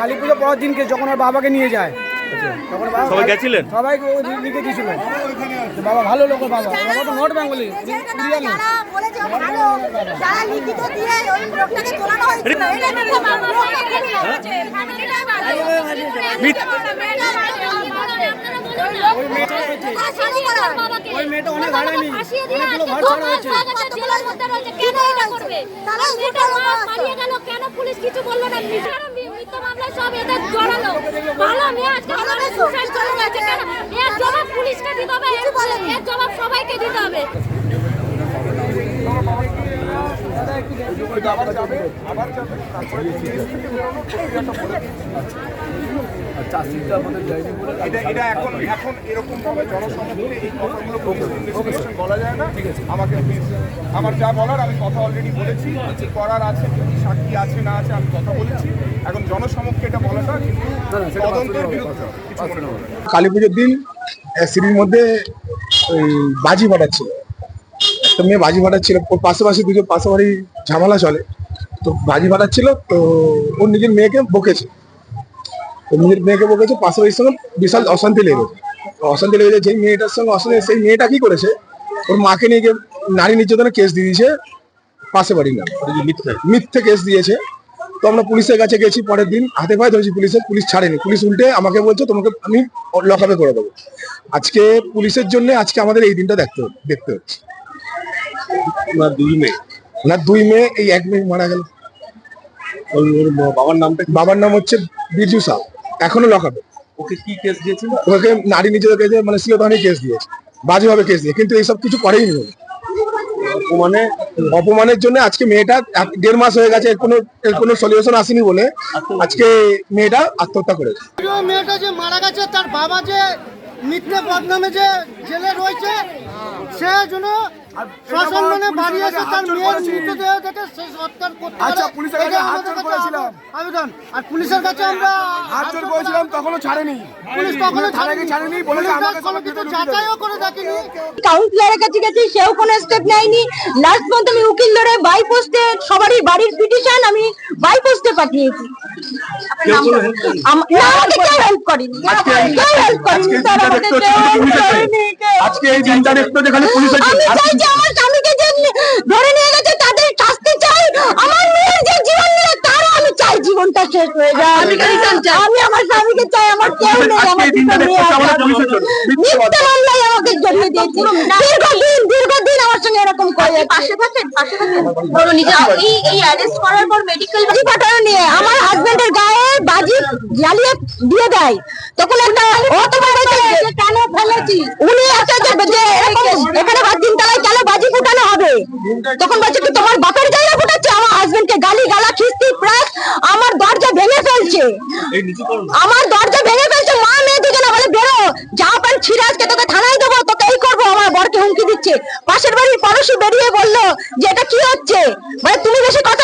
কালী পুজো পরের দিনকে যখন ওর বাবাকে নিয়ে যায় তখন সবাই গেছিলেন? সবাই লিখে দিয়েছিল বাবা ভালো লোক, বাবা বাবা তো নট বেঙ্গলি ওই মেয়েটা অনেক হারায়নি, অনেকগুলো ঘর ছাড়া হয়েছে। কেন পুলিশ কিছু বললো না? মিথ্যা মামলায় সব এদের জড়ালো। ভালো মেয়ে আজকে সুসাইড করে গেছে কেন? এর জবাব পুলিশকে দিতে হবে, এর জবাব সবাইকে দিতে হবে। এটা এখন এরকম ভাবে জনসম্মুখে এই কথাগুলো বলা যায় না। আমাকে আমার যা বলার আমি কথা অলরেডি বলেছি, কি করার আছে, কি সাক্ষী আছে না আছে আমি কথা বলেছি। এখন জনসমক্ষে এটা বলাটা কিন্তু তদন্তের বিরুদ্ধে কিছু মনে হবে। কালী পুজোর দিন সিঁড়ির মধ্যে ওই বাজি ফাটাচ্ছিল, একটা মেয়ে বাজি ফাটাচ্ছিল, পাশাপাশি দুজন পাশাপাশি ঝামেলা চলে, তো বাজি ফাটাচ্ছিল, তো ওর নিজের মেয়েকে বকেছে, পাশাপাশির সঙ্গে বিশাল অশান্তি লেগেছে। যেই মেয়েটার সঙ্গে অশান্তি, সেই মেয়েটা কি করেছে, ওর মাকে নিয়ে গিয়ে নারী নির্যাতনের কেস দিয়ে দিয়েছে পাশে বাড়ি না, মিথ্যে কেস দিয়েছে। তো আমরা পুলিশের কাছে গেছি, পরের দিন হাতে পায়ে ধরেছি পুলিশ ছাড়েনি, পুলিশ উল্টে আমাকে বলছে তোমাকে আমি লকআপে করে দেবো। আজকে পুলিশের জন্য আজকে আমাদের এই দিনটা দেখতে হচ্ছে। দুই মেয়ে, এই এক মেয়ে মারা গেল। বাবার নাম হচ্ছে বিরজু সাউ, এখনো লকআপে। ওকে কি কেস দিয়েছিল? ওকে নারী নির্যাতনের মানে শ্লীলতাহানি কেস দিয়েছে, বাজেভাবে কেস দিয়ে, কিন্তু এইসব কিছু করেই নি। অপমানের জন্য আজকে মেয়েটা 1.5 মাস হয়ে গেছে, এর কোনো সলিউশন আসেনি বলে আজকে মেয়েটা আত্মহত্যা করেছে। মেয়েটা যে মারা গেছে, তার বাবা যে মিথ্যে বদনামে যে জেলে রয়েছে, সে জন্য শাসন মানে বাড়িয়েছে তার মেয়ের মৃতদেহ থেকে সে সৎকার করতে পারে। পুলিশের কাছে হাতজোড় করেছিলাম আবেদন, আর পুলিশের কাছে আমরা হাতজোড় করেছিলাম, তখনও ছাড়েনি পুলিশ তখনো ছাড়েনি, বলেছে আমাকে কোনো কিছু যাচাইও করে দেখেনি। কাউন্সিলরের কাছে গেছি, সেও কোনো স্টেপ নেয়নি। লাস্ট পর্যন্ত আমি উকিল ধরে বাই পোস্টে সবারই বাড়ির পিটিশন আমি বাই পোস্টে পাঠিয়েছি। আজকে এই দিনটা দেখতে যেখানে পুলিশের আমি চাই যে আমার স্বামীকে যে ধরে নিয়ে গেছে তাদের শাস্তি চাই, আমার মেয়ের যে জীবন নিয়ে তারও আমি চাই জীবনটা শেষ হয়ে যায়। আমি আমার স্বামীকে চাই, আমার কেউ নেই, আমার দুটো মেয়ে আছে। মিথ্যে মামলায় আমাকে জড়িয়ে দিয়েছে, দীর্ঘদিন আমার সঙ্গে এরকম করে যাচ্ছে। পাশে থাকেন বলো নিজে এই অ্যারেস্ট করার পর মেডিকেল বাজি ফাটানো নিয়ে আমার হাজবেন্ডের গায়ে বাজি জ্বালিয়ে দিয়ে দেয়, তখন একটা কেন ফেলেছি উনি একটা যে এখানে তিনতলায় কেন বাজি ফুটানো হবে, তখন বলছে কি তোমার বাপের জায়গা ফুটাচ্ছে। আমার হাজবেন্ডকে গালি গালা খিস্তি প্লাস আমার দরজা ভেঙে ফেলছে, মা মেয়ে দুজনে বলে বেরো, যা পান ছিঁড়ে আজকে তোকে থানায় দেবো, তোকে এই করবো। আমার বরকে হুমকি দিচ্ছে। পাশের বাড়ির পড়োশি বেরিয়ে বললো যে এটা কি হচ্ছে, মানে তুমি বেশি কথা